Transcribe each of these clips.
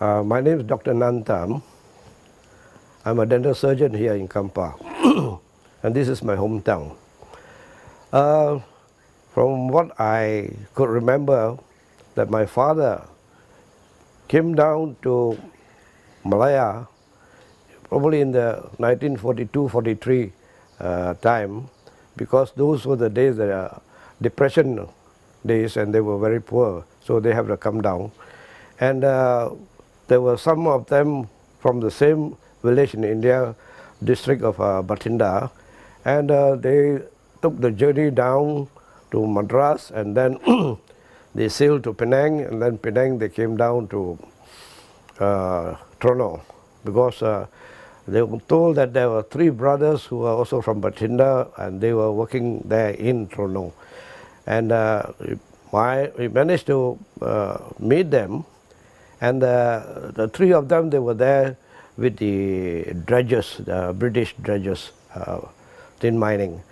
My name is Dr. Nantam. I'm a dental surgeon here in Kampa, and this is my hometown. From what I could remember, that my father came down to Malaya probably in the 1942-43 time, because those were the days, the depression days, and they were very poor, so they have to come down. And there were some of them from the same village in India, district of Bathinda, and they took the journey down to Madras, and then they sailed to Penang, and then Penang they came down to Trono, because they were told that there were three brothers who were also from Bathinda, and they were working there in Trono. And we managed to meet them, and the three of them, they were there with the dredgers, the British dredgers, tin mining.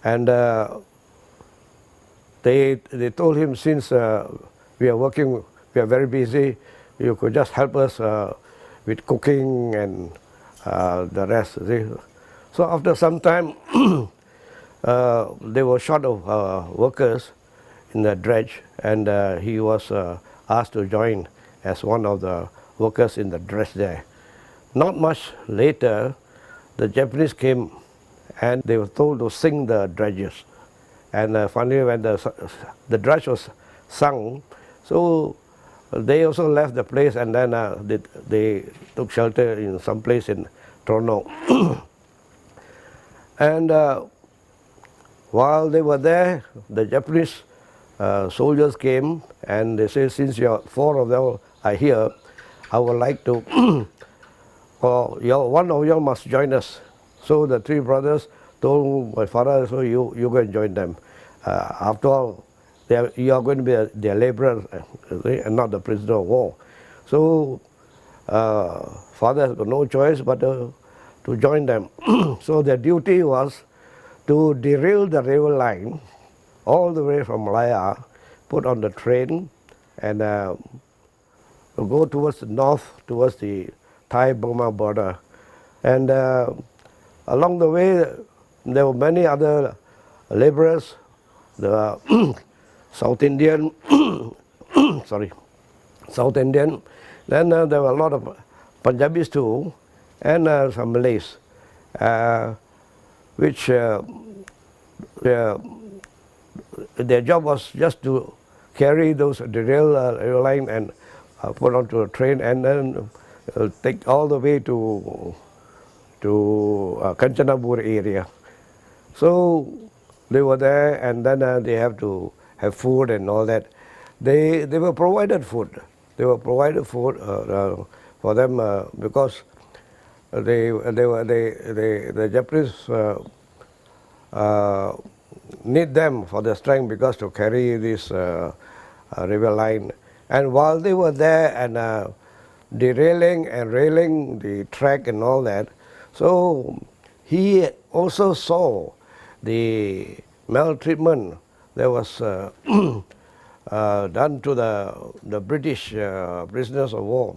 And they told him, since we are working, we are very busy, you could just help us with cooking and the rest. So after some time, they were short of workers in the dredge, and he was asked to join as one of the workers in the dredge there. Not much later, the Japanese came, and they were told to sink the dredges. And finally, when the dredge was sunk, so they also left the place, and then they took shelter in some place in Trono. And while they were there, the Japanese soldiers came, and they said, since four of them are here, I would like to, one of you must join us. So the three brothers told my father, so you go and join them. After all, you are going to be their laborers and not the prisoner of war. So father has got no choice but to join them. So their duty was to derail the railway line all the way from Malaya, put on the train, and go towards the north, towards the Thai-Burma border. And along the way, there were many other laborers, the South Indian, South Indian. Then there were a lot of Punjabis too, and some Malays, which their job was just to carry those derail rail line and put onto a train, and then take all the way to Kanchanabur area. So they were there, and then they have to have food and all that. They were provided food. They were provided food for them because the Japanese need them for their strength, because to carry this river line. And while they were there and derailing and railing the track and all that, so he also saw the maltreatment that was done to the British prisoners of war.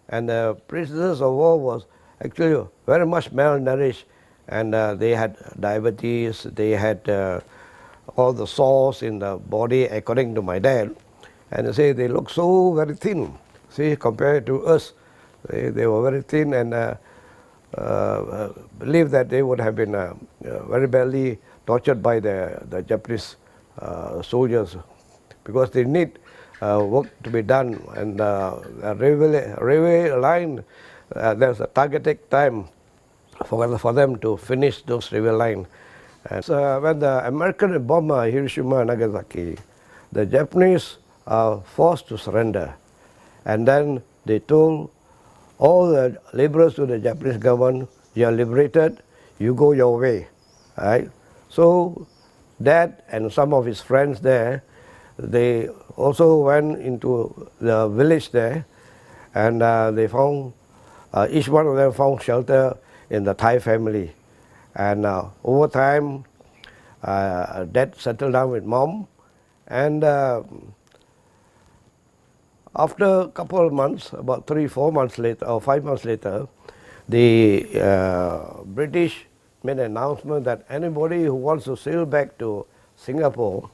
And the prisoners of war was actually very much malnourished, and they had diabetes, they had all the sores in the body, according to my dad. And they say they look so very thin, see, compared to us. They were very thin, and believe that they would have been very badly tortured by the Japanese soldiers, because they need work to be done. And the railway line, there's a targeted time for them to finish those railway line. And so when the American bombed Hiroshima and Nagasaki, the Japanese are forced to surrender. And then they told all the laborers to the Japanese government, you are liberated, you go your way. Right? So Dad and some of his friends there, they also went into the village there, and they found, each one of them found shelter in the Thai family. And over time, Dad settled down with Mom, and After a couple of months, about 3-4 months later, or 5 months later, the British made an announcement that anybody who wants to sail back to Singapore,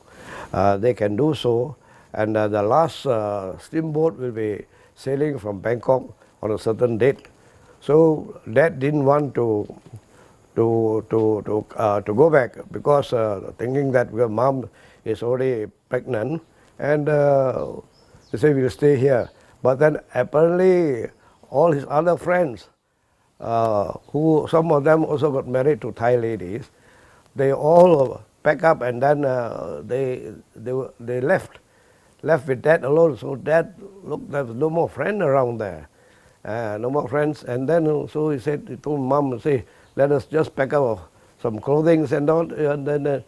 they can do so, and the last steamboat will be sailing from Bangkok on a certain date. So Dad didn't want to go back because thinking that your mom is already pregnant, and they say we'll stay here. But then apparently all his other friends, who some of them also got married to Thai ladies, they all pack up and then they left with Dad alone. So Dad looked, there was no more friend around there, no more friends. And then so he told Mom, say, let us just pack up some clothing and all. And then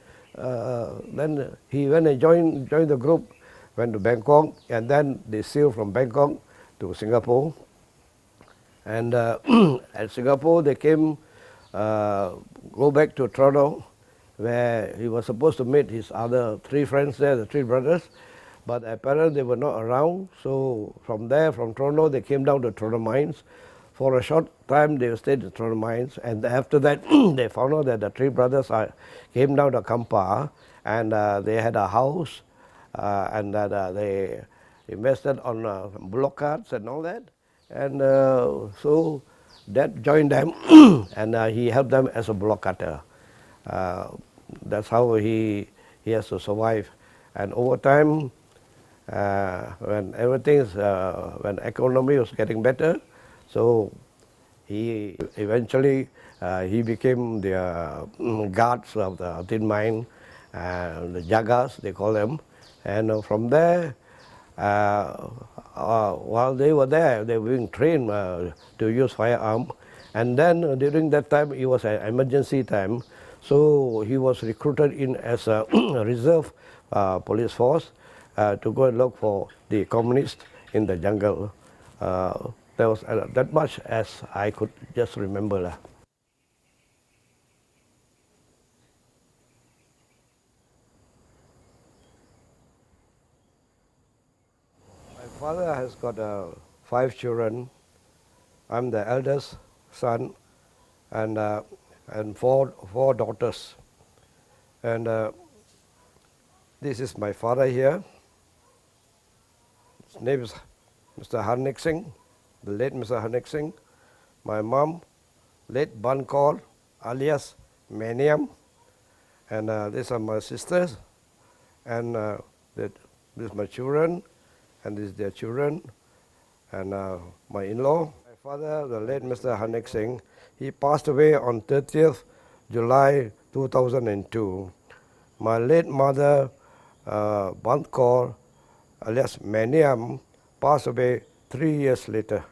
he went and joined the group, went to Bangkok, and then they sailed from Bangkok to Singapore. And at Singapore, they came, go back to Toronto, where he was supposed to meet his other 3 friends there, the 3 brothers, but apparently they were not around. So from there, from Toronto, they came down to Toronto Mines. For a short time, they stayed at Toronto Mines, and after that, they found out that the 3 brothers came down to Kampar, and they had a house, and that they invested on bullock carts and all that. And so Dad joined them, and he helped them as a block cutter. That's how he has to survive. And over time, when when economy was getting better, so he eventually he became the guards of the tin mine, the jagas they call them. And from there, while they were there, they were being trained to use firearm. And then during that time, it was an emergency time, so he was recruited in as a reserve police force to go and look for the communists in the jungle. There was that much as I could just remember. My father has got 5 children. I'm the eldest son, and four daughters. And this is my father here. His name is Mr. Harnik Singh, the late Mr. Harnik Singh. My mom, late Ban Kaur, alias Maniam. And these are my sisters. And this is my children, and this is their children, and my in-law. My father, the late Mr. Harnik Singh, he passed away on 30th July 2002. My late mother, Ban Kaur, alias Maniam, passed away 3 years later.